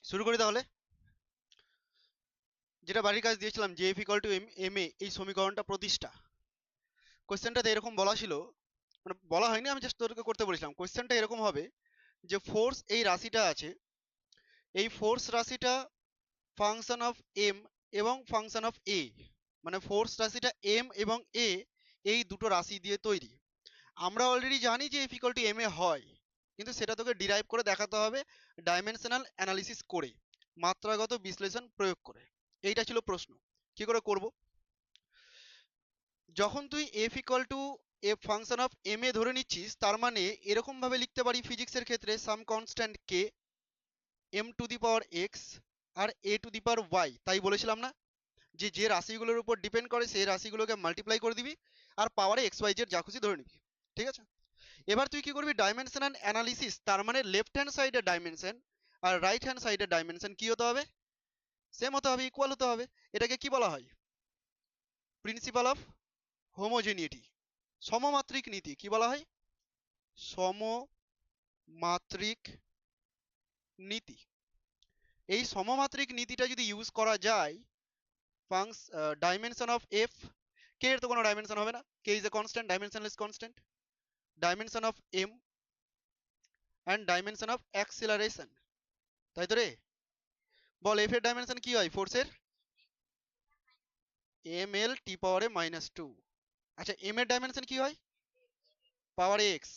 শুরু করি তাহলে। যেটা বাড়ির কাজ দিয়েছিলাম যে এফ ইকুয়াল টু এম এ, এই সমীকরণটা প্রতিষ্ঠা। কোয়েশ্চেনটাতে এরকম বলা ছিল, মানে বলা হয়নি, আমি জাস্ট তোদেরকে করতে বলেছিলাম। কোয়েশ্চেনটা এরকম হবে যে ফোর্স এই রাশিটা আছে, এই ফোর্স রাশিটা ফাংশন অফ এম এবং ফাংশন অফ এ, মানে ফোর্স রাশিটা এম এবং এ এই দুটো রাশি দিয়ে তৈরি। আমরা অলরেডি জানি যে এফ ইকুয়াল টু এম এ হয়, কিন্তু সেটা তোকে ডিরাইভ করে দেখাতে হবে ডাইমেনশনাল অ্যানালিসিস করে, মাত্রাগত বিশ্লেষণ প্রয়োগ করে। এইটা ছিল প্রশ্ন, কি করে করব। যখন তুই F equal to F function of M A ধরে নিচ্ছিস, তার মানে এরকম ভাবে লিখতে পারি ফিজিক্সের ক্ষেত্রে some constant K M to the power X আর A to the power Y. তাই বলেছিলাম না যে যে রাশিগুলোর উপর ডিপেন্ড করে সেই রাশিগুলোকে মাল্টিপ্লাই করে দিবি আর পাওয়ারে এক্স ওয়াই জেড যা খুশি ধরে নিবি। ঠিক আছে, এবার তুই কি করবি ডাইমেনশনাল অ্যানালিসিস, তার মানে লেফট হ্যান্ড সাইডের ডাইমেনশন আর রাইট হ্যান্ড সাইডের ডাইমেনশন কি হতে হবে, সেম হতে হবে, ইকুয়াল হতে হবে। এটাকে কি বলা হয়? প্রিন্সিপাল অফ হোমোজেনিটি, সমমাত্রিক নীতি। কি বলা হয়? সমমাত্রিক নীতি। এই সমমাত্রিক নীতিটা যদি ইউজ করা যায়, ডাইমেনশন অফ এফ, কে এর তো কোনো ডাইমেনশন হবে না, K is a constant, dimensionless constant, dimension of M and dimension of acceleration. তাই তো রে? বল এফ এর ডাইমেনশন কি হয় ফোর্সের? এম এল টি পাওয়ারে -2। আচ্ছা, এম এর ডাইমেনশন কি হয়? পাওয়ার এক্স।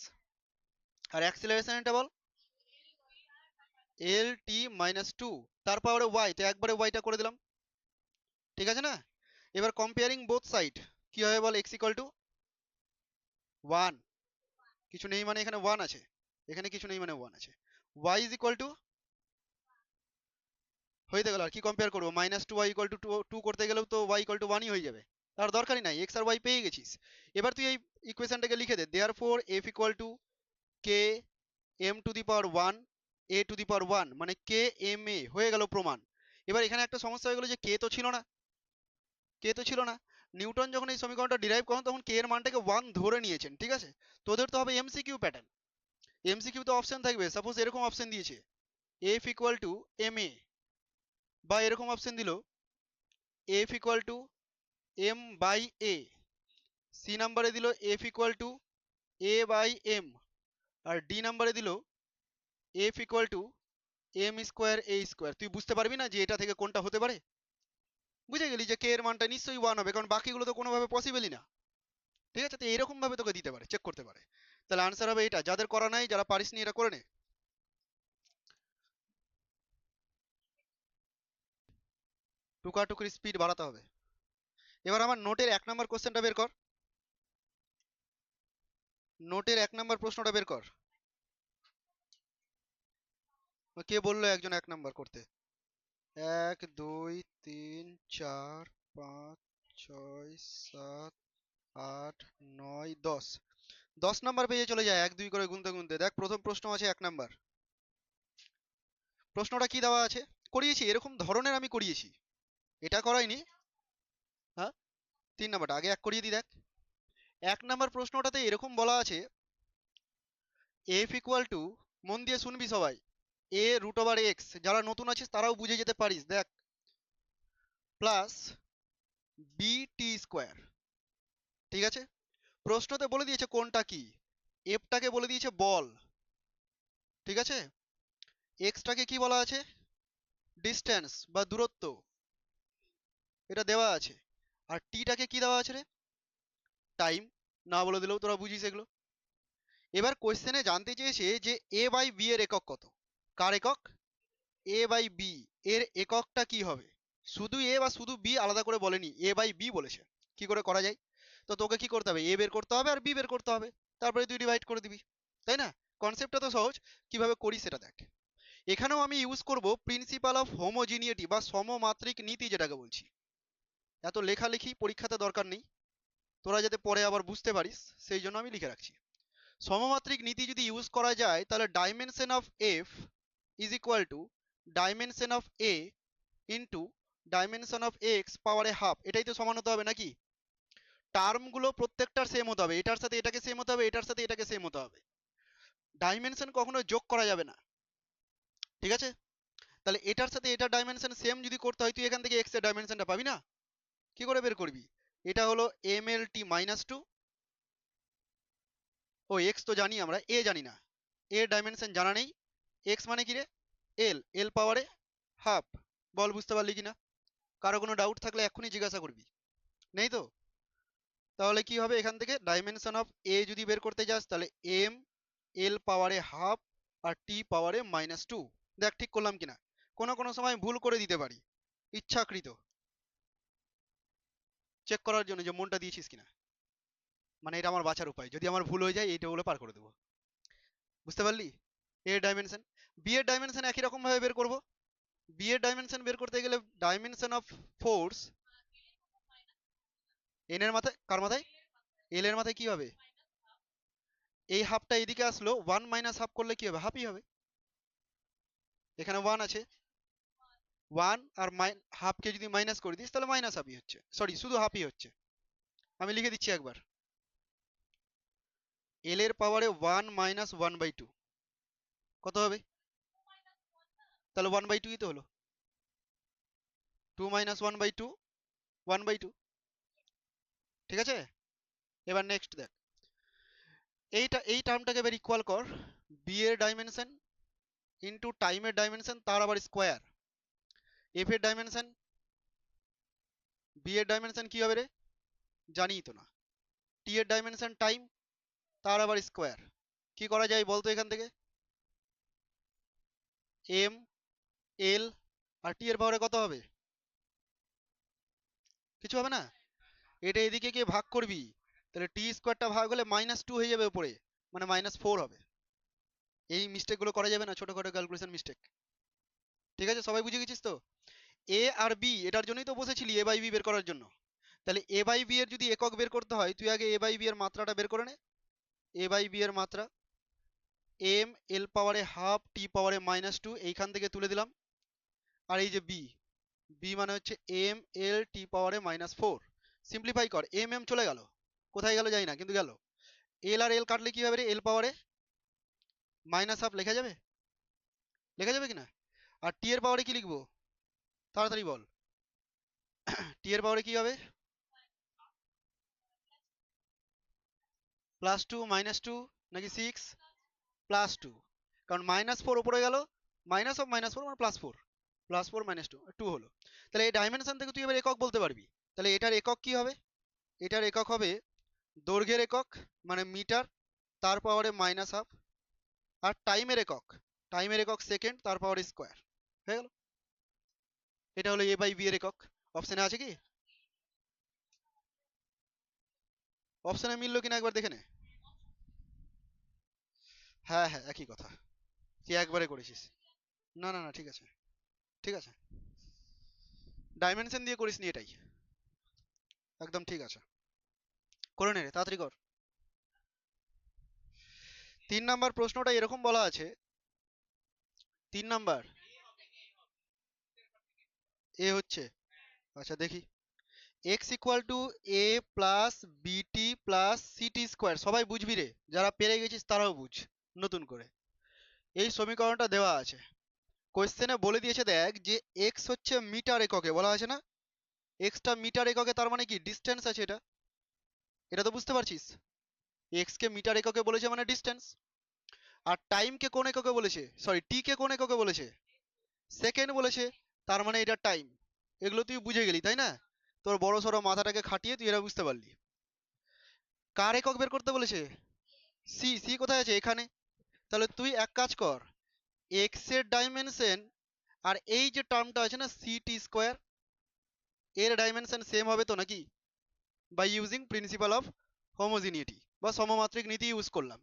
আর অ্যাক্সিলারেশন এটা বল? এল টি -2 তার পাওয়ারে ওয়াই, তো একবারে ওয়াইটা করে দিলাম। ঠিক আছে না? এবার কম্পেয়ারিং বোথ সাইড কি হবে বল? এক্স ইকুয়াল টু 1, কিছু নেই মানে এখানে 1 আছে, এখানে কিছু নেই মানে 1 আছে। ওয়াই ইজ ইকুয়াল টু, হয়ে গেল। আর কি কম্পেয়ার করবো? -2y ইকুয়াল টু 2 করতে গেলেও তো y ইকুয়াল টু 1ই হয়ে যাবে, তার দরকারই নাই, এক্স আর ওয়াই পেয়ে গেছিস। এবার তুই এই ইকুয়েশনটাকে লিখে দে, therefore F equal to K M to the power 1 A to the power 1, মানে কে এম এ হয়ে গেল প্রমাণ। এবার এখানে একটা সমস্যা হয়ে গেল যে কে তো ছিল না, কে তো ছিল না। নিউটন যখন এই সমীকরণটা ডিরাইভ করেন তখন কে এর মানটাকে 1 ধরে নিয়েছেন, ঠিক আছে? তোদের তো হবে এমসিকিউ প্যাটার্ন, এমসিকিউ তো অপশন থাকবে। সাপোজ এরকম অপশন দিয়েছে F equal to M A, বা এরকম অপশন দিল F equal to M by A, C নাম্বারে দিল F equal to A by M, আর ডি নাম্বারে দিল F equal to M square A square. তুই বুঝতে পারবি না যে এটা থেকে কোনটা হতে পারে? বুঝে গেলি যে কে এর মানটা নিশ্চয়ই 1 হবে, কারণ বাকিগুলো তো কোনোভাবে পসিবলই না। ঠিক আছে, তো এরকম ভাবে তোকে দিতে পারে, চেক করতে পারে। তাহলে আনসার হবে এটা। যাদের করা নাই, যারা পারিস নি, এটা করে নে। টুকাটুকির স্পিড বাড়াতে হবে। এবার আমার নোটের 1 নম্বর কোশ্চেনটা বের কর, নোটের 1 নম্বর প্রশ্নটা বের কর। কে বললো একজন 1 নম্বর করতে? 1 2 3 4 5 6 7 8 9 10, 10 নম্বর পেজে চলে যায় 1 2 করে গুনতে গুনতে। দেখ প্রথম প্রশ্ন আছে 1 নম্বর। প্রশ্নটা কি দেওয়া আছে? করিয়েছি, এরকম ধরনের আমি করিয়েছি, এটা করাইনি। হ্যাঁ, 3 নম্বরটা আগে 1 করিয়ে দিই। দেখ 1 নম্বর প্রশ্নটাতে এরকম বলা আছে এফ ইকুয়াল টু, মন দিয়ে শুনবি সবাই, এ রুট ওভার এক্স, যারা নতুন আছিস তারাও বুঝে যেতে পারিস। দেখ প্লাস বি টি স্কোয়ার। ঠিক আছে, প্রশ্নতে বলে দিয়েছে কোনটা কি, এফটাকে বলে দিয়েছে বল, ঠিক আছে, এক্সটাকে কি বলা আছে? ডিস্টেন্স বা দূরত্ব, এটা দেওয়া আছে। আর টিটাকে কি দেওয়া আছে রে? টাইম। না বলে দিলেও তোরা বুঝিস এগুলো। এবার কোশ্চেনে জানতে চেয়েছে যে এ বাই বি এর একক কত। কার একক? এ বাই বি এর এককটা কি হবে? শুধু এ বা শুধু বি আলাদা করে বলেনি, এ বাই বি বলেছে। কি করে করা যায়? তো তোকে কি করতে হবে? এ বের করতে হবে আর বি বের করতে হবে, তারপরে তুই ডিভাইড করে দিবি, তাই না? কনসেপ্টটা তো সহজ, কিভাবে করি সেটা দেখ। এখানেও আমি ইউজ করব প্রিন্সিপাল অফ হোমোজিনিয়েটি বা সমমাত্রিক নীতি, যেটাকে বলছি। এত লেখালেখি পরীক্ষাতে দরকার নেই, তোরা যাতে পরে আবার বুঝতে পারিস সেই জন্য আমি লিখে রাখছি। সমমাত্রিক নীতি যদি ইউজ করা যায়, তাহলে dimension of F is equal to dimension of A into dimension of x পাওয়ারে হাফ। এটাই তো সমান হতে হবে নাকি? টার্মগুলো প্রত্যেকটার সেম হতে হবে, এটার সাথে এটাকে সেম হতে হবে, এটার সাথে এটাকে সেম হতে হবে। ডাইমেনশন কখনো যোগ করা যাবে না, ঠিক আছে? তাহলে এটার সাথে এটার ডাইমেনশন সেম যদি করতে হয় তুই এখান থেকে এক্স এর ডাইমেনশনটা পাবি না? কি করে বের করবি? এটা হলো mlt-2, ও এক্স তো জানি আমরা, এ জানি না, এর ডাইমেনশন জানা নেই। এক্স মানে কি রে? এল পাওয়ারে হাফ। বল বুঝতে পারলি কিনা? কারো কোনো ডাউট থাকলে এক্ষুনি জিজ্ঞাসা করবি। নেই তো? তাহলে কি হবে এখান থেকে ডাইমেনশন অফ এ যদি বের করতে যাস তাহলে এম এল পাওয়ারে হাফ আর টি পাওয়ারে -2। দেখ ঠিক করলাম কিনা? কোনো কোনো সময় ভুল করে দিতে পারি, ইচ্ছাকৃত, চেক করার জন্য যে মনটা দিয়েছিস কিনা। মানে এটা আমার বাঁচার উপায়, যদি আমার ভুল হয়ে যায় এইটা বলে পার করে দেবো। বুঝতে পারলি? এর ডাইমেনশন, বি এর ডাইমেনশন একই রকম ভাবে বের করব। বি এর ডাইমেনশন বের করতে গেলে ডাইমেনশন অফ ফোর্স এন এর মাথায়, কার মাথায়? এল এর মাথায় কি হবে? এই হাফটা এদিকে আসলো, 1 মাইনাস হাফ করলে কি হবে? হাফই হবে। এখানে 1 আছে, 1 আর হাফকে যদি মাইনাস করে দিস তাহলে মাইনাস হাফই হচ্ছে, সরি শুধু হাফই হচ্ছে। আমি লিখে দিচ্ছি একবার, এল এর পাওয়ারে 1 মাইনাস 1/2 কত হবে? তাহলে 1/2ই তো হলো। 2 মাইনাস 1/2, 1/2। ঠিক আছে? এবার নেক্সট দেখ, এই টার্মটাকে এবার ইকুয়াল কর, বি এর ডাইমেনশন ইন্টু টাইমের ডাইমেনশন তার আবার স্কোয়ার। এফ এর ডাইমেনশন, বি এর ডাইমেনশন কি হবে রে? জানি তো না। টি এর ডাইমেনশন টাইম তার আবার স্কোয়ার। কি করা যায় বলতো এখান থেকে? এম এল আর টি এর পাওয়ারে কত হবে? কিছু হবে না। এটা এদিকে গিয়ে ভাগ করবি, তাহলে টি স্কোয়ারটা ভাগ হলে -2 হয়ে যাবে উপরে, মানে -4 হবে। এই মিস্টেক গুলো করা যাবে না, ছোটখাটো ক্যালকুলেশন মিস্টেক। ঠিক আছে, সবাই বুঝে গেছিস তো? এ আর বি এটার জন্যই তো বসেছিলি, এ বাই বি বের করার জন্য। তাহলে এ বাই বি এর যদি একক বের করতে হয় তুই আগে এ বাই বি এর মাত্রাটা বের করে নে। এ বাই বি এর মাত্রা এম এল পাওয়ারে হাফ টি পাওয়ারে -2, এইখান থেকে তুলে দিলাম। আর এই যে বি, বি মানে হচ্ছে এম এল টি পাওয়ারে -4। সিম্পলিফাই কর, এম এম চলে গেল, কোথায় গেল জানি না কিন্তু গেল। এল আর এল কাটলে কি হবে রে? এল পাওয়ারে -হাফ লেখা যাবে? লেখা যাবে কিনা? আর টি এর পাওয়ারে কি লিখবো? তাড়াতাড়ি বল। টি এর পাওয়ারে কি হবে? +2 -2 নাকি 6? +2, কারণ -4 উপরে গেল, -4 মানে +4, +4 -2 2 হলো। তাহলে এই ডাইমেনশন থেকে তুই এবার একক বলতে পারবি। তাহলে এটার একক কি হবে? এটার একক হবে দৈর্ঘ্যের একক মানে মিটার তার পাওয়ারে -হাফ, আর টাইমের একক সেকেন্ড তার পাওয়ারে স্কোয়ার। হয়ে গেল। এটা হলো এ বাই বি এর একক। অপশনে আছে কি? অপশনে মিললো কিনা একবার দেখে নে। হ্যাঁ হ্যাঁ একই কথা, তুই একবারে করেছিস। না না না, ঠিক আছে, ঠিক আছে, ডাইমেনশন দিয়ে করিসনি এটাই, একদম ঠিক আছে। করে নে রে, তাড়াতাড়ি কর। 3 নাম্বার প্রশ্নটা এরকম বলা আছে, 3 নাম্বার এ হচ্ছে, আচ্ছা দেখি, x equal to A plus বিটি প্লাস সিটি স্কোয়ার। সবাই বুঝবি রে, যারা পেরে গেছিস তারাও বুঝ নতুন করে। এই সমীকরণটা দেওয়া আছে, কোয়েশ্চেনে বলে দিয়েছে দেখ যে এক্স হচ্ছে মিটার এককে বলা আছে না, এক্সটা মিটার এককে, তার মানে কি ডিস্টেন্স আছে এটা, এটা তো বুঝতে পারছিস। এক্স কে মিটার এককে বলেছে মানে ডিস্টেন্স। আর টাইম কে কোন এককে বলেছে, সরি টি কে কোন এককে বলেছে? সেকেন্ড বলেছে, তার মানে এটা টাইম। এগুলো তুই বুঝে গেলি তাই না? তোর বড় সড়ো মাথাটাকে খাটিয়ে তুই এটা বুঝতে পারলি। কার একক বের করতে বলেছে? সি, সি কোথায় আছে? এখানে। তাহলে তুই এক কাজ কর, এক্স এর ডাইমেনশন আর এই যে টার্মটা আছে না সি টি স্কোয়ার, এর ডাইমেনশন সেম হবে তো নাকি? By using principal of homogeneity বা সমমাত্রিক নীতি ইউজ করলাম।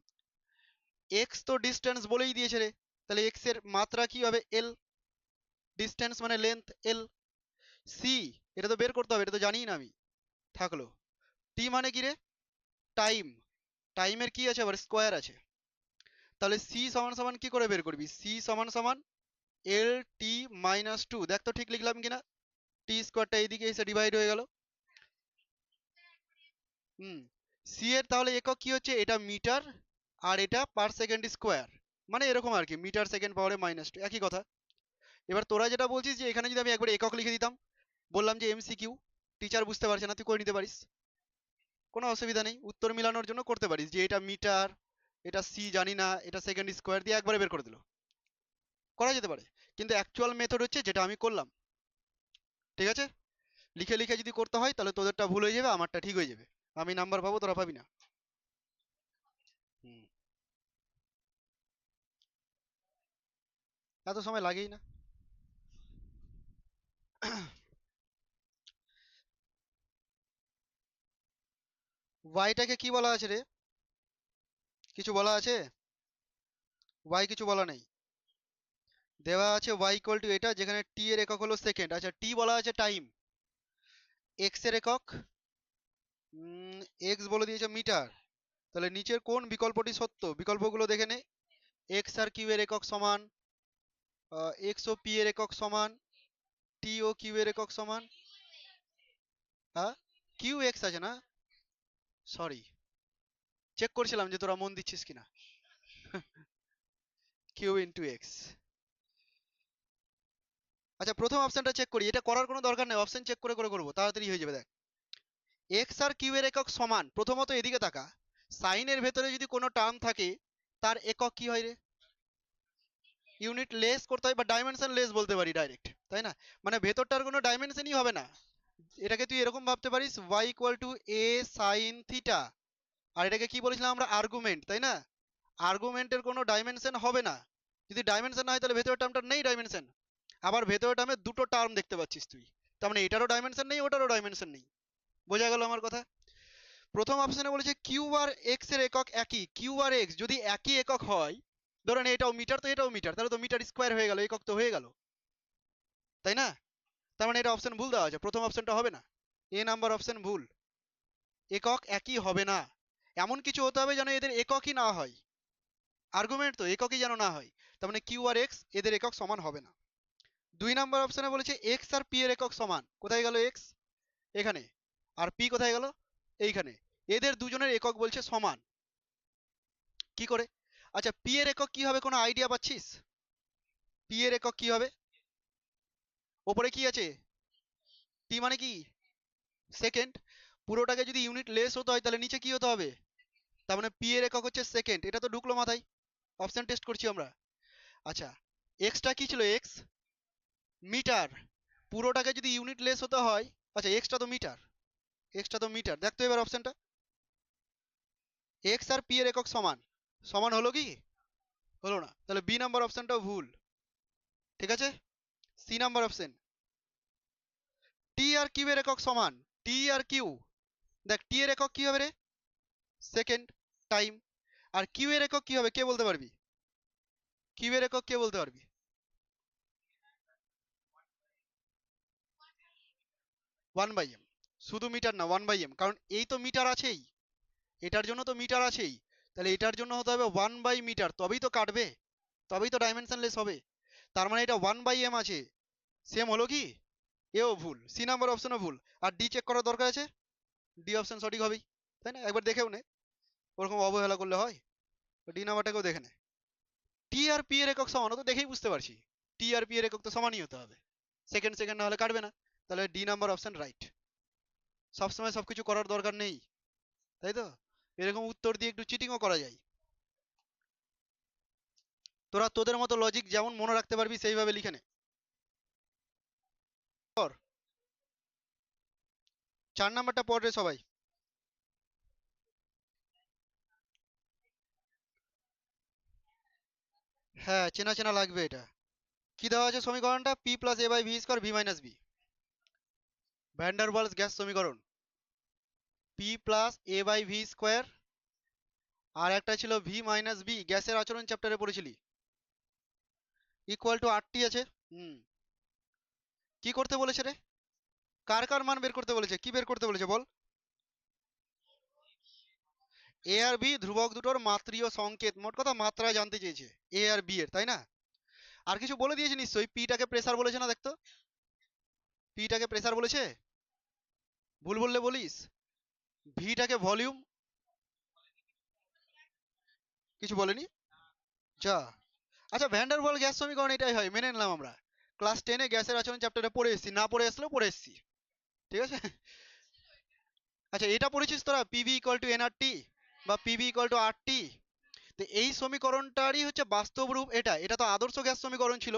এক্স তো ডিস্টেন্স বলেই দিয়েছে রে, তাহলে এক্স এর মাত্রা কি হবে? এল, ডিস্টেন্স মানে লেন্থ এল। সি, এটা তো বের করতে হবে, এটা তো জানি না আমি, থাকলো। টি মানে কি রে? টাইম, টাইমের কি আছে আবার? স্কোয়ার আছে। তাহলে সি সমান সমান কি করে বের করবি? সি সমান সমান এল টি -2। দেখ তো ঠিক লিখলাম কিনা? টি স্কোয়ারটা এইদিকে এসে ডিভাইড হয়ে গেল। হুম, সি এর তাহলে একক কি হচ্ছে? এটা মিটার আর এটা পার সেকেন্ড স্কোয়ার, মানে এরকম আর কি, মিটার সেকেন্ড পাওয়ারে -2 একই কথা। এবার তোরা যেটা বলছিস যে এখানে যদি আমি একবার একক লিখে দিতাম, বললাম যে এমসিকিউ, টিচার বুঝতে পারছে না, তুই করে নিতে পারিস, কোনো অসুবিধা নেই, উত্তর মিলানোর জন্য করতে পারিস যে এটা মিটার, এটা সি জানি না, এটা সেকেন্ড স্কোয়ার দিয়ে একবারে বের করে দিল, করা যেতে পারে। কিন্তু অ্যাকচুয়াল মেথড হচ্ছে যেটা আমি করলাম, ঠিক আছে? লিখে লিখে যদি করতে হয় তাহলে তোদেরটা ভুল হয়ে যাবে, আমারটা ঠিক হয়ে যাবে, আমি নাম্বার পাবো, তোরা পাবি না। হুম, এত সময় লাগেই না। ওয়াইটাকে কি বলা আছে রে? কিছু বলা আছে? ওয়াই কিছু বলা নেই, দেওয়া আছে ওয়াই ইকুয়াল টু এটা, যেখানে টি এর একক হলো সেকেন্ড। আচ্ছা, টি বলা আছে টাইম, এক্স এর একক এক্স বলে দিয়েছে মিটার, তাহলে নিচের কোন বিকল্পটি সত্য? বিকল্পগুলো দেখে নে। এক্স আর কিউ এর একক সমান, এক্স ও পি এর একক সমান, টি ও কিউ এর একক সমান। হ্যাঁ, কিউ এক্স আছে না, সরি, চেক করছিলাম যে তোরা মন দিচ্ছিস কিনা। Q into X. আচ্ছা, প্রথম অপশনটা চেক করি, এটা করার কোনো দরকার নেই, অপশন চেক করে করে করবো, তাড়াতাড়ি হয়ে যাবে। দেখ, এক্স আর কিউ এর একক সমান, প্রথমত এদিকে তাকা, সাইনের ভেতরে যদি কোনো টার্ম থাকে তার একক কি হয় রে? ইউনিট লেস করতে হয়, বা ডাইমেনশন লেস বলতে পারি ডাইরেক্ট, তাই না? মানে ভেতরটার কোনো ডাইমেনশনই হবে না। এটাকে তুই এরকম ভাবতে পারিস, y equal to a sine theta, আর এটাকে কি বলেছিলাম আমরা? আর্গুমেন্ট, তাই না? আর্গুমেন্টের কোনো ডাইমেনশন হবে না, যদি ডাইমেনশন না হয় তাহলে ভেতরের টার্মটার নেই ডাইমেনশন। আবার ভেতরের টার্মে দুটো টার্ম দেখতে পাচ্ছিস তুই, তার মানে এটারও ডাইমেনশন নেই, ওটারও ডাইমেনশন নেই। বোঝা গেল আমার কথা? প্রথম অপশনে বলেছে কিউ আর এক্স এর একক একই, কিউ আর এক্স যদি একই একক হয়, ধরেন এটাও মিটার তো এটাও মিটার, তাহলে তো মিটার স্কোয়ার হয়ে গেল, একক তো হয়ে গেল, তাই না? তার মানে এটা অপশন ভুল দেওয়া আছে, প্রথম অপশনটা হবে না, এ নাম্বার অপশন ভুল। একক একই হবে না, এমন কিছু হতে হবে যেন এদের এককই না হয়, আর্গুমেন্ট তো এককই যেন না হয়, তার মানে কিউ আর এক্স এদের একক সমান হবে না। দুই নাম্বার অপশনে বলেছে এক্স আর পি এর একক সমান, কোথায় গেল এক্স? এখানে। আর পি কোথায় গেল? এইখানে। এদের দুজনের একক বলছে সমান, কি করে? আচ্ছা, পি এর একক কি হবে, কোনো আইডিয়া পাচ্ছিস? পি এর একক কি হবে? ওপরে কি আছে? টি মানে কি? সেকেন্ড। পুরোটাকে যদি ইউনিট লেস হতে হয় তাহলে নিচে কি হতে হবে? তার মানে পি এর একক হচ্ছে সেকেন্ড, এটা তো ঢুকলো মাথায়, অপশন টেস্ট করছি আমরা। আচ্ছা, এক্সটা কি ছিল? এক্স মিটার, পুরোটাকে যদি ইউনিট লেস হতে হয়, আচ্ছা এক্সটা তো মিটার, এক্সটা তো মিটার, দেখতো এবার অপশনটা, এক্স আর পি এর একক সমান, সমান হলো কি? হলো না, তাহলে বি নাম্বার অপশনটাও ভুল, ঠিক আছে? সি নাম্বার অপশন, টি আর কিউ এর একক সমান, টি আর কিউ, দেখ টি এর একক কি হবে রে? Second, time. আর কিউ এর একক কি হবে, কে বলতে পারবি? কিউ এর একক কে বলতে পারবি? ওয়ান বাই এম, শুধু মিটার না, ওয়ান বাই এম, কারণ এই তো মিটার আছেই, এটার জন্য তো মিটার আছেই, তাহলে এটার জন্য হতে হবে ওয়ান বাই মিটার, তবেই তো কাটবে, তবেই তো ডাইমেনশনলেস হবে, তার মানে এটা ওয়ান বাই এম আছে, সেম হলো কি? এও ভুল, সি নাম্বার অপশনও ভুল, আর ডি চেক করার দরকার আছে, ডি অপশন সঠিক হবেই, তাই না? একবার দেখেও নে, ওরকম অবহেলা করলে হয়, ডি নাম্বারটাকেও দেখে নে। টি আর পি এর একক সমান, ও তো দেখেই বুঝতে পারছি, টি আর পি এর একক তো সমানই হতে হবে, সেকেন্ড সেকেন্ড না হলে কাটবে না, তাহলে ডি নাম্বার অপশন রাইট। সবসময় সবকিছু করার দরকার নেই, তাই তো? এরকম উত্তর দিয়ে একটু চিটিংও করা যায়। তোরা তোদের মতো লজিক যেমন মনে রাখতে পারবি সেইভাবে লিখে নে। পর 4 নাম্বারটা পড় রে সবাই। হ্যাঁ, চেনা চেনা লাগবে এটা। কি দেওয়া আছে সমীকরণটা? P plus A by V square V minus B, van der Waals gas সমীকরণ, P plus A by V square, আর একটা ছিল ভি মাইনাস বি, গ্যাসের আচরণ চ্যাপ্টারে পড়েছিলি, ইকুয়াল টু আর টি আছে। হুম, কি করতে বলেছে রে? কার কার মান বের করতে বলেছে, কি বের করতে বলেছে বল? এ আর বি ধ্রুবক দুটোর মাত্রীয় সংকেত, মোট কথা মাত্রা জানতে চেয়েছে এ আর বি এর, তাই না? আর কিছু বলে দিয়েছে নিশ্চয়ই, পিটাকে প্রেসার বলেছে না, দেখতো, পিটাকে প্রেসার বলেছে, ভুল বললে বলিস। ভিটাকে ভলিউম, কিছু বলেনি, যা। আচ্ছা, ভ্যান্ডারওয়াল গ্যাস সমীকরণ এটাই হয়, মেনে নিলাম আমরা, ক্লাস 10-এ গ্যাসের আচরণ চ্যাপ্টারে পড়ে এসেছি, না পড়ে আসলেও পড়ে এসেছি, ঠিক আছে। আচ্ছা, এটা পড়েছিস তোরা পিভি ইকুয়াল টু এনআরটি বা পিভি ইকুয়াল টু আরটি? তো এই সমীকরণটারই হচ্ছে বাস্তব রূপ। এটা এটা তো আদর্শ গ্যাস সমীকরণ ছিল।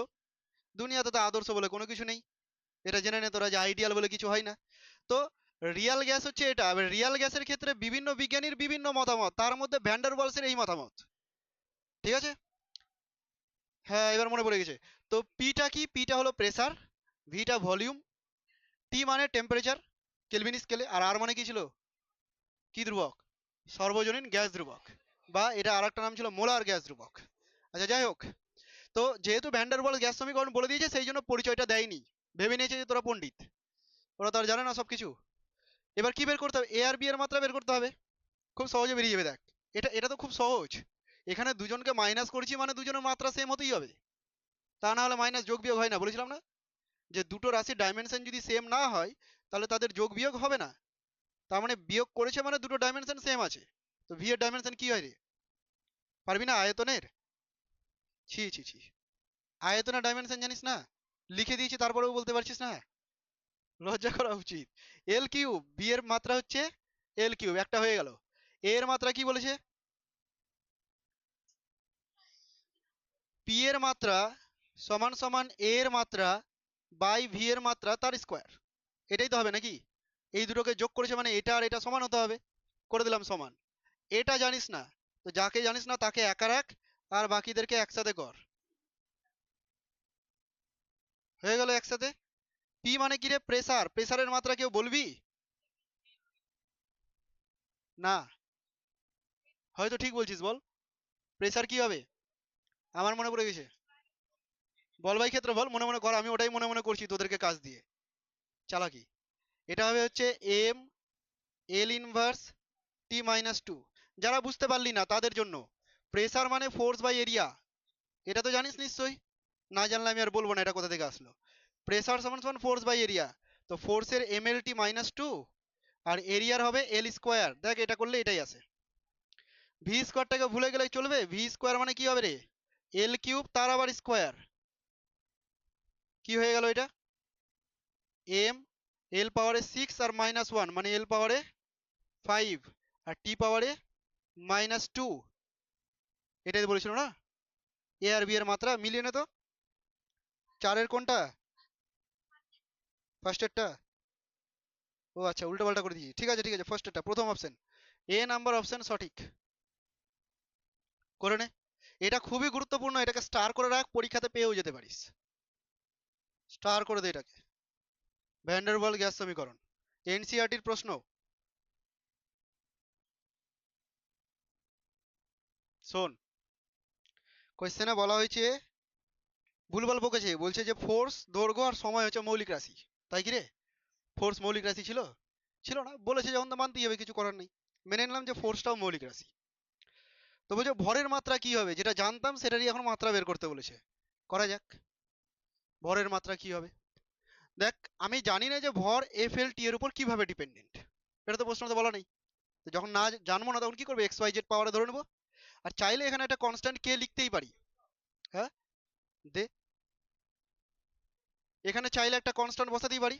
দুনিয়াতে তো আদর্শ বলে কোনো কিছু নেই, এটা জেনে নে তোরা যে আইডিয়াল বলে কিছু হয় না। তো রিয়াল গ্যাস হচ্ছে এটা। এবার রিয়াল গ্যাসের ক্ষেত্রে বিভিন্ন বিজ্ঞানীর বিভিন্ন মতামত, তার মধ্যে ভ্যান ডার ওয়ালসের এই মতামত, ঠিক আছে। হ্যাঁ, এবার মনে পড়ে গেছে। তো পিটা কি? পিটা হলো প্রেসার, ভিটা ভলিউম, টি মানে টেম্পারেচার কেলভিন স্কেলে, আর আর মানে কি ছিল? কি ধ্রুবক? সর্বজনীন গ্যাস ধ্রুবক, বা এটা আরেকটা নাম ছিল মোলার গ্যাস ধ্রুবক। আচ্ছা, যাই হোক। তো যেহেতু ভ্যান ডার ওয়ালস গ্যাস সমীকরণ বলে দিয়েছে, সেই জন্য পরিচয়টা দেয়নি, ভেবে নিয়েছে যে তোরা পণ্ডিত, ওরা তো আর জানে না সবকিছু। এবার কি বের করতে হবে? এ আর বি এর মাত্রা বের করতে হবে। খুব সহজে বেরিয়ে যাবে, দেখ। এটা এটা তো খুব সহজ। এখানে দুজনকে মাইনাস করেছি মানে দুজনের মাত্রা সেম হতেই হবে, তা না হলে মাইনাস যোগ বিয়োগ হয় না, বলেছিলাম না যে দুটো রাশির ডাইমেনশন যদি সেম না হয় তাহলে তাদের যোগ বিয়োগ হবে না। তার মানে বিয়োগ করেছে মানে দুটো ডাইমেনশন সেম আছে। তো ভি এর ডাইমেনশন কি হয় রে? পারবি না? আয়তনের? ছি ছি ছি, আয়তনের ডাইমেনশন জানিস না? লিখে দিয়েছি তারপরেও বলতে পারছিস না? লজ্জা করা উচিত। এল কিউব, বি এর মাত্রা হচ্ছে এল কিউব, একটা হয়ে গেল। এ এর মাত্রা কি বলেছে? পি এর মাত্রা সমান সমান এ এর মাত্রা বাই ভি এর মাত্রা তার স্কোয়ার। এটাই তো হবে নাকি? এই দুটোকে যোগ করেছে মানে এটা আর এটা সমান হতে হবে। করে দিলাম সমান। এটা জানিস না, তো যাকে জানিস না তাকে একা রাখ, আর বাকিদেরকে একসাথে কর। হয়ে গেল একসাথে। পি মানে কি রে? প্রেসার। প্রেসারের মাত্রা কেউ বলবি? না, হয়তো ঠিক বলছিস, বল। প্রেসার কি হবে? আমার মনে পড়ে গেছে, বল ভাই ক্ষেত্র বল, মনে মনে কর, আমি ওটাই মনে মনে করছি তোদেরকে কাজ দিয়ে চালাকি। এটা হবে হচ্ছে M L inverse T minus two. যারা বুঝতে পারলি না তাদের জন্য, প্রেসার মানে ফোর্স বাই এরিয়া, এটা তো জানিস নিশ্চয়ই। না জানলে আমি আর বলবো না এটা কোথা থেকে আসলো। প্রেসার সমান সমান ফোর্স বাই এরিয়া, তো ফোর্সের এম এল টি মাইনাস টু, আর এরিয়ার হবে এল স্কোয়ার। দেখ, এটা করলে এটাই আসে। ভি স্কোয়ারটাকে ভুলে গেলে চলবে? ভি স্কোয়ার মানে কি হবে রে? এল কিউব তার আবার স্কোয়ার। কি হয়ে গেল এটা? এম এল পাওয়ারে 6 আর মাইনাস 1 মানে এল পাওয়ারে 5, আর টি পাওয়ারে -2। এটাই তো বলেছিল না? এ আর বি এর মাত্রা মিলিয়ে নে তো। চারের কোনটা? ফার্স্টেরটা? ও আচ্ছা, উল্টো পাল্টা করে দিয়েছি। ঠিক আছে ঠিক আছে, ফার্স্টেরটা, প্রথম অপশন, এ নাম্বার অপশন সঠিক। করে নে। এটা খুবই গুরুত্বপূর্ণ, এটাকে স্টার করে রাখ, পরীক্ষাতে পেয়েও যেতে পারিস। স্টার করে দে এটাকে। ভ্যান ডার ওয়াল গ্যাস সমীকরণ, এনসিইআরটির প্রশ্ন। শোন, কোয়েশ্চেনে বলা হয়েছে, ভুলভাল বকেছে, বলছে যে ফোর্স, দৈর্ঘ্য আর সময় হচ্ছে মৌলিক রাশি। তাই কি রে? ফোর্স মৌলিক রাশি ছিল? ছিল না, বলেছে যখন তো মানতেই হবে, কিছু করার নেই। মেনে নিলাম যে ফোর্সটাও মৌলিক রাশি। তো বলছে ভরের মাত্রা কি হবে? যেটা জানতাম সেটারই এখন মাত্রা বের করতে বলেছে। করা যাক। ভরের মাত্রা কি হবে? দেখ, আমি জানি না যে ভর এফ এল টি এর উপর কিভাবে ডিপেন্ডেন্ট, এটা তো প্রশ্নতে বলা নেই। তো যখন না জানবো না তখন কি করবো? এক্স ওয়াই জেড পাওয়ারে ধরে নেবো। আর চাইলে এখানে একটা কনস্ট্যান্ট কে লিখতেই পারি। হ্যাঁ, দে। এখানে চাইলে একটা কনস্ট্যান্ট বসাতেই পারি।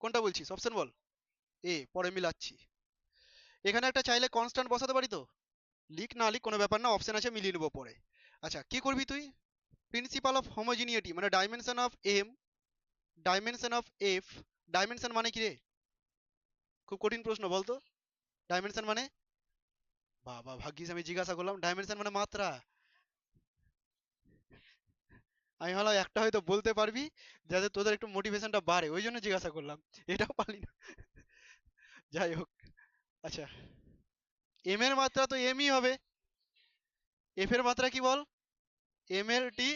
কোনটা বলছিস? অপশন বল। এ, পরে মিলাচ্ছি। এখানে একটা চাইলে কনস্ট্যান্ট বসাতে পারি তো। লিখ না লিখ কোনো ব্যাপার না, অপশন আছে, মিলিয়ে নেবো পরে। আচ্ছা, কি করবি তুই? প্রিন্সিপাল অফ হোমোজিনিয়েটি মানে dimension of M, dimension of F. Dimension মানে কি রে? খুব কঠিন প্রশ্ন, বলতো। ডাইমেনশন মানে? বাবা, ভাগ্যিস আমি জিজ্ঞাসা করলাম। ডাইমেনশন মানে মাত্রা। আমি ভাবলাম একটা হয়তো বলতে পারবি, যাতে তোদের একটু মোটিভেশনটা বাড়ে, ওই জন্য জিজ্ঞাসা করলাম। এটাও পারলি না। যাই হোক। আচ্ছা, এম এর মাত্রা তো এমই হবে। এফ এর মাত্রা কি বল? এম এর টি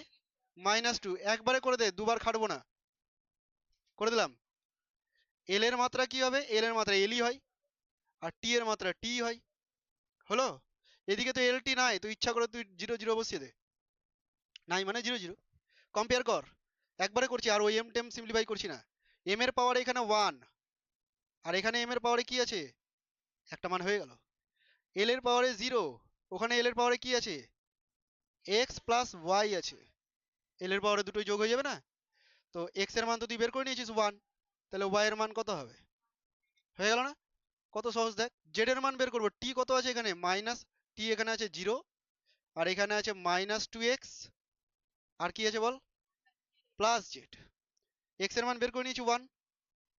-2। একবারে করে দে, দুবার খাটবো না। করে দিলাম। এল এর মাত্রা কি হবে? এল এর মাত্রা এলই হয়, আর টি এর মাত্রা টি হয়। হলো? এদিকে তো এল টি নাই, তো ইচ্ছা করে তুই 0 0 বসিয়ে দে। নাই মানে 0 0। কম্পেয়ার কর। একবারে করছি, আর ওই এম টেম সিম্পলিফাই করছি না। এম এর পাওয়ার এখানে 1, আর এখানে এম এর পাওয়ারে কি আছে? একটা মান হয়ে গেল। এল এর পাওয়ারে 0, ওখানে এল এর পাওয়ারে কি আছে? এক্স প্লাস ওয়াই আছে। এল এর পাওয়ারে দুটোই যোগ হয়ে যাবে না? তো x এর মান তো তুই বের করে নিয়েছিস 1, তাহলে y এর মান কত হবে? হয়ে গেল না? কত সহজ দেখ। z এর মান বের করবো, t কত আছে এখানে মাইনাস, t এখানে আছে 0, আর এখানে আছে -2x, আর কি আছে বল, প্লাস z। x এর মান বের করে নিয়েছি 1,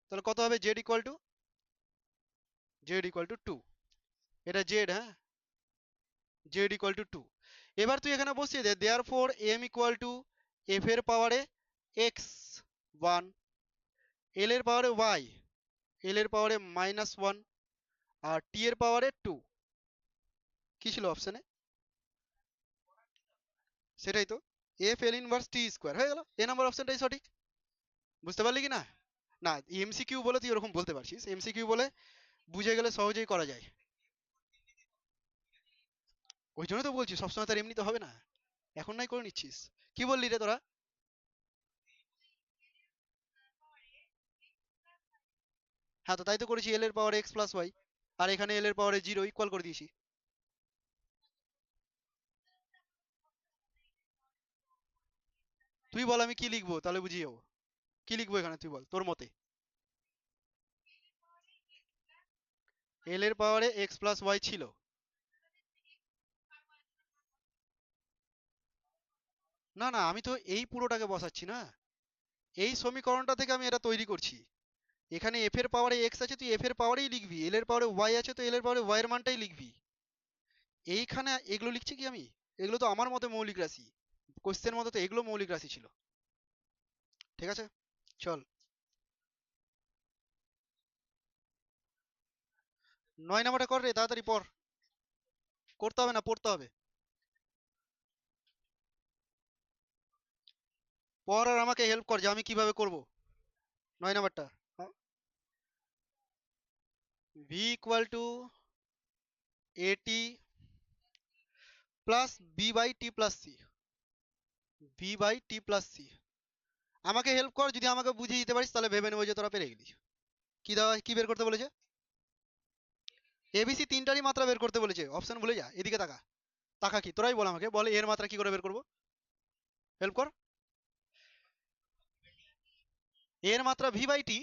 তাহলে কত হবে, z ইকুয়াল টু 2, এটা z, হ্যাঁ, z ইকুয়াল টু 2। এবার তুই এখানে বসিয়ে দে, therefore m equal to f এর পাওয়ারে x 1, l এর পাওয়ারে y, l এর পাওয়ারে -1, আর t এর পাওয়ারে 2। কি ছিল অপশনে? সেটাই তো, f l inverse t square, হয়ে গেল, এ নাম্বার অপশনটাই সঠিক। বুঝতে পারলি কি না? না, এমসিকিউ বলে তুই ওরকম বলতে পারছিস, এমসিকিউ বলে বুঝে গেলে সহজেই করা যায়। ওই জন্য তো বলছি সবসময় তার এমনি তো হবে না, এখন নাই করে নিচ্ছিস। কি বললি রে তোরা? হ্যাঁ, তো তাই তো করেছি, এল এর পাওয়ার এক্স প্লাস ওয়াই, আর এখানে এল এর পাওয়ারে 0 ইকুয়াল করে দিয়েছি। তুই বল আমি কি লিখবো, তাহলে বুঝিয়ে যাবো। কি লিখবো এখানে তুই বল তোর মতে। এল এর পাওয়ারে এক্স প্লাস ওয়াই ছিল। না না, আমি তো এই পুরোটাকে বসাচ্ছি না, এই সমীকরণটা থেকে আমি এটা তৈরি করছি। এখানে এফ এর পাওয়ারে এক্স আছে, তুই এফ এর পাওয়ারেই লিখবি, এল এর পাওয়ারে ওয়াই আছে তো এল এর পাওয়ারে ওয়াই এর মানটাই লিখবি। এইখানে এগুলো লিখছি কি আমি, এগুলো তো আমার মতে মৌলিক রাশি, কোশ্চেন মতো তো এগুলো মৌলিক রাশি ছিল। ঠিক আছে, চল 9 নাম্বারটা কর রে, তাড়াতাড়ি পড়। করতে হবে না, পড়তে হবে। পড় আর আমাকে হেল্প কর যে আমি কিভাবে করব 9 নাম্বারটা। V equal to at plus B by T plus C, V by T plus C. আমাকে হেল্প কর, যদি আমাকে বুঝিয়ে দিতে পারিস তাহলে ভেবে নেবো যে তোরা পেরে গেলি। কি দেওয়া, কি বের করতে বলেছে? এবিসি তিনটারই মাত্রা বের করতে বলেছে, অপশন ভুলে যা, এদিকে তাকা। তাকা কি, তোরাই বল আমাকে, বল এর মাত্রা কি করে বের করবো, হেল্প কর। এর মাত্রা ভি বাই টি,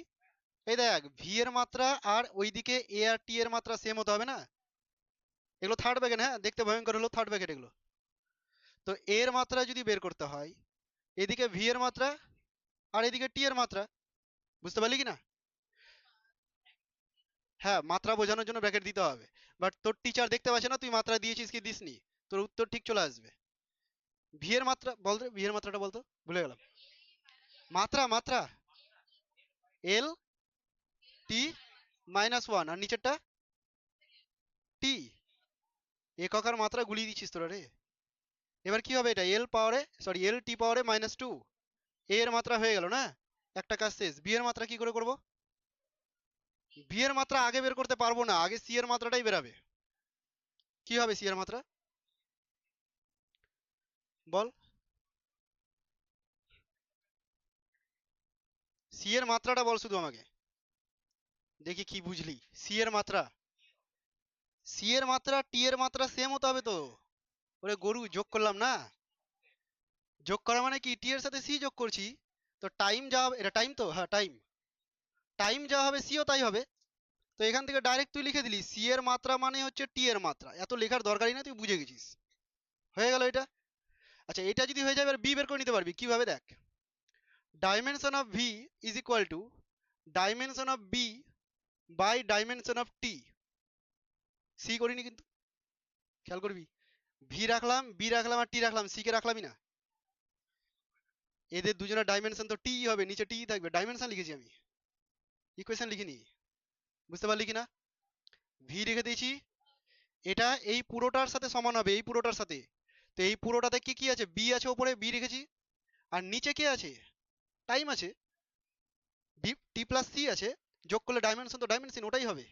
এই দেখ ভি এর মাত্রা আর ওইদিকে এ আর টি এর মাত্রা সেম হতে হবে না, এগুলো থার্ড ব্র্যাকেট, হ্যাঁ দেখতে ভয়ঙ্কর হলো, থার্ড ব্র্যাকেট এগুলো। তো এর মাত্রা যদি বের করতে হয়, এদিকে ভি এর মাত্রা আর এদিকে টি এর মাত্রা, বুঝতে পারলি কি না? হ্যাঁ, মাত্রা বোঝানোর জন্য ব্র্যাকেট দিতে হবে, বাট তোর টিচার দেখতে পাচ্ছে না তুই মাত্রা দিয়েছিস কি দিসনি, তোর উত্তর ঠিক চলে আসবে। ভি এর মাত্রা বল রে, ভি এর মাত্রাটা বলতো, ভুলে গেলাম। মাত্রা মাত্রা এল টি -1, আর নিচেরটা টি, একক আর মাত্রা গুলিয়ে দিচ্ছিস তোরা রে। এবার কি হবে, এটা এল পাওয়ারে সরি এল টি পাওয়ারে -2, এ এর মাত্রা হয়ে গেল না, একটা কাজ শেষ। বি এর মাত্রা কি করে করব? বি এর মাত্রা আগে বের করতে পারবো না, আগে সি এর মাত্রাটাই বেরাবে। কি হবে সি এর মাত্রা, বল। সি এর মাত্রাটা বল শুধু আমাকে, দেখি কি বুঝলি। সি এর মাত্রা, সি এর মাত্রা টি এর মাত্রা সেম হতে হবে তো। ওরে গরু, যোগ করলাম না, যোগ করা মানে কি, টি এর সাথে সি যোগ করছি, তো টাইম যা হবে, এটা টাইম তো, হ্যাঁ টাইম, টাইম যা হবে সিও তাই হবে। তো এখান থেকে ডাইরেক্ট তুই লিখে দিলি সি এর মাত্রা মানে হচ্ছে টি এর মাত্রা, এত লেখার দরকারই না, তুই বুঝে গেছিস, হয়ে গেল এটা। আচ্ছা, এটা যদি হয়ে যায় এবার বি বের করে নিতে পারবি কিভাবে, দেখ। Dimension of V is equal to dimension of B by dimension of T. C করিনি কিন্তু, খেয়াল করবি, ভি রাখলাম, বি রাখলাম, আর টি রাখলাম, সি কে রাখলামই না। এদের দুজনের ডাইমেনশন তো টি হবে, নিচে টি থাকবে, ডাইমেনশন লিখেছি আমি, ইকুয়েশন লিখিনি। বুঝতে পারলি কিনা? ভি রেখে দিয়েছি, এটা এই পুরোটার সাথে সমান হবে, এই পুরোটার সাথে। তো এই পুরোটাতে কি কি আছে, বি আছে ওপরে, বি রেখেছি, আর নিচে কে আছে, টাইম আছে, বি টি প্লাস সি আছে, যোগ করলে ডাইমেনশন তো ডাইমেনশন ওটাই হবে,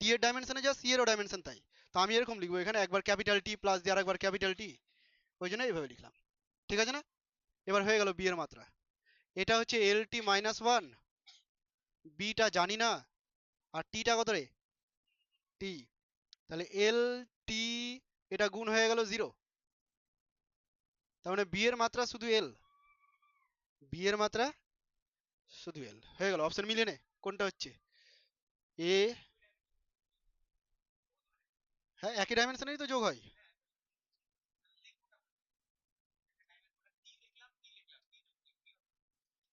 টি এর ডাইমেনশনে যা সি এরও ডাইমেনশন তাই। তো আমি এরকম লিখবো, এখানে একবার ক্যাপিটাল টি প্লাস দিয়ে আর একবার ক্যাপিটাল টি, ওই জন্য এইভাবে লিখলাম। ঠিক আছে না? এবার হয়ে গেল বি এর মাত্রা, এটা হচ্ছে এল টি -1, বিটা জানি না, আর টিটা কত রে, টি, তাহলে এল টি, এটা গুণ হয়ে গেল 0, তার মানে বি এর মাত্রা শুধু এল, বি এর মাত্রা শুধু এল হয়ে গেল। অপশন মিলিয়ে নে কোনটা হচ্ছে এ। হ্যাঁ একই ডাইমেনশনেরই তো যোগ হয়।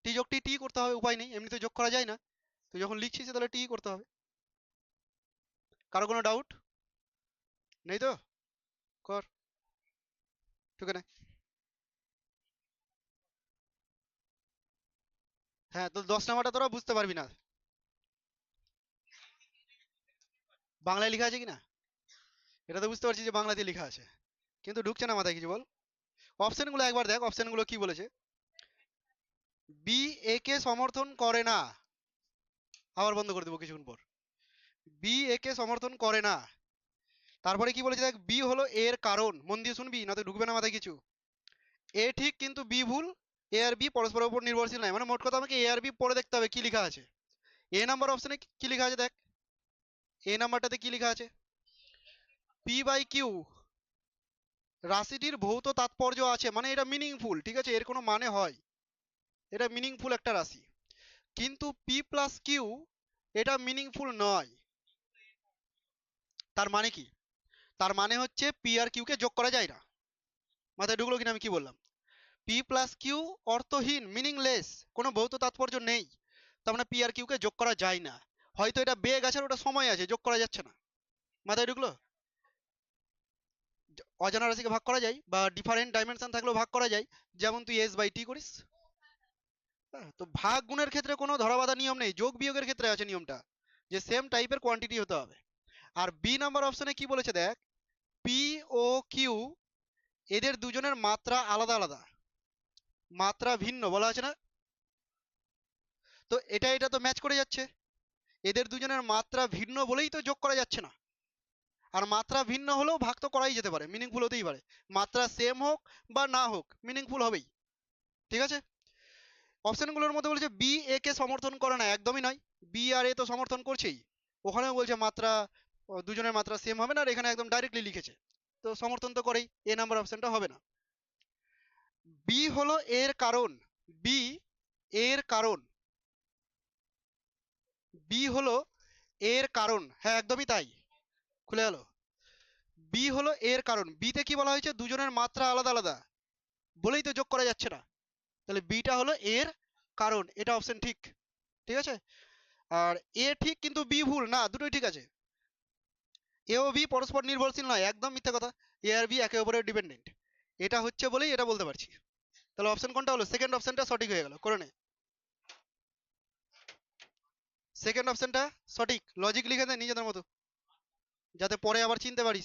টি যোগ টি টি করতে হবে, উপায় নেই, এমনিতে যোগ করা যায় না। তুই যখন লিখছিস তাহলে টি করতে হবে। কারো কোনো ডাউট নেই তো? কর, ঠিক আছে। হ্যাঁ তো 10 নাম্বারটা তোরা বুঝতে পারবি না, বাংলায় লেখা আছে কিনা। এটা তো বুঝতে পারছি যে বাংলাতে লেখা আছে, কিন্তু ঢুকছে না মাথায় কিছু। বল অপশন গুলো একবার দেখ, অপশন গুলো কি বলেছে। বি এ কে সমর্থন করে না, আবার বন্ধ করে দেবো কিছুক্ষণ পর। বি এ কে সমর্থন করে না। তারপরে কি বলেছে দেখ, বি হলো এর কারণ, মন দিয়ে শুনবি না তো ঢুকবে না মাথায় কিছু। এ ঠিক কিন্তু বি ভুল, এ আর বি পরস্পরের উপর নির্ভরশীল নয়, মানে মোট কথা আমাকে এ আর বি পড়ে দেখতে হবে কি লেখা আছে। এ নাম্বার অপশনে কি লেখা আছে দেখ, এ নাম্বারটাতে কি লেখা আছে, পি বাই কিউ রাশিটির ভৌত তাৎপর্য আছে, মানে এটা মিনিংফুল, ঠিক আছে, এর কোনো মানে হয়, এটা মিনিংফুল একটা রাশি। কিন্তু পি প্লাস কিউ এটা মিনিংফুল নয়। তার মানে কি? তার মানে হচ্ছে পি আর কিউ কে যোগ করা যায় না। মাথায় ঢুকলো কিনা আমি কি বললাম? পি প্লাস কিউ অর্থহীন, মিনিংলেস, কোনো ভৌত তাৎপর্য নেই, তার মানে পি আর কিউ কে যোগ করা যায় না। হয়তো এটা বেগ আছে আর ওটা সময় আছে, যোগ করা যাচ্ছে না। মাথায় ঢুকলো? অজানা রাশিকে ভাগ করা যায় বা ডিফারেন্ট ডাইমেনশন থাকলেও ভাগ করা যায়, যেমন তুই এস বাই টি করিস। হ্যাঁ, তো ভাগ গুণের ক্ষেত্রে কোনো ধরাবাঁধা নিয়ম নেই, যোগ বিয়োগের ক্ষেত্রে আছে নিয়মটা, যে সেম টাইপের কোয়ান্টিটি হতে হবে। আর বি নাম্বার অপশনে কি বলেছে দেখ, পি ও কিউ এদের দুজনের মাত্রা আলাদা আলাদা, মাত্রা ভিন্ন বলা আছে না। তো এটা তো ম্যাচ করে যাচ্ছে, এদের দুজনের মাত্রা ভিন্ন বলেই তো যোগ করা যাচ্ছে না। আর মাত্রা ভিন্ন হলেও ভাগ তো করাই যেতে পারে, মিনিংফুল হতেই পারে, মাত্রা সেম হোক বা না হোক মিনিংফুল হবেই। ঠিক আছে, অপশনগুলোর মধ্যে বলেছে বি এ কে সমর্থন করে না, একদমই নয়, বি আর এ তো সমর্থন করছেই। ওখানেও বলছে মাত্রা দুজনের মাত্রা সেম হবে না, আর এখানে একদম ডাইরেক্টলি লিখেছে, তো সমর্থন তো করেই, এ নাম্বার অপশনটা হবে না। বি হলো এর কারণ, বি এর কারণ, বি হলো এর কারণ, হ্যাঁ একদমই তাই, খুলে গেল। বি হলো এর কারণ, বিতে কি বলা হয়েছে, দুজনের মাত্রা আলাদা আলাদা বলেই তো যোগ করা যাচ্ছে না, তাহলে বিটা হলো এর কারণ, এটা অপশন ঠিক। ঠিক আছে, আর এ ঠিক কিন্তু বি ভুল না, দুটোই ঠিক আছে। এ ও বি পরস্পর নির্ভরশীল নয়, একদম মিথ্যা কথা, এ আর বি একে অপরের ডিপেন্ডেন্ট, এটা হচ্ছে বলেই এটা বলতে পারছি। তাহলে অপশন কোনটা হলো, সেকেন্ড অপশনটা সঠিক হয়ে গেল, করে নে। সেকেন্ড অপশনটা সঠিক, লজিক লিখে দে নিজেদের মতো, যাতে পরে আবার চিনতে পারিস।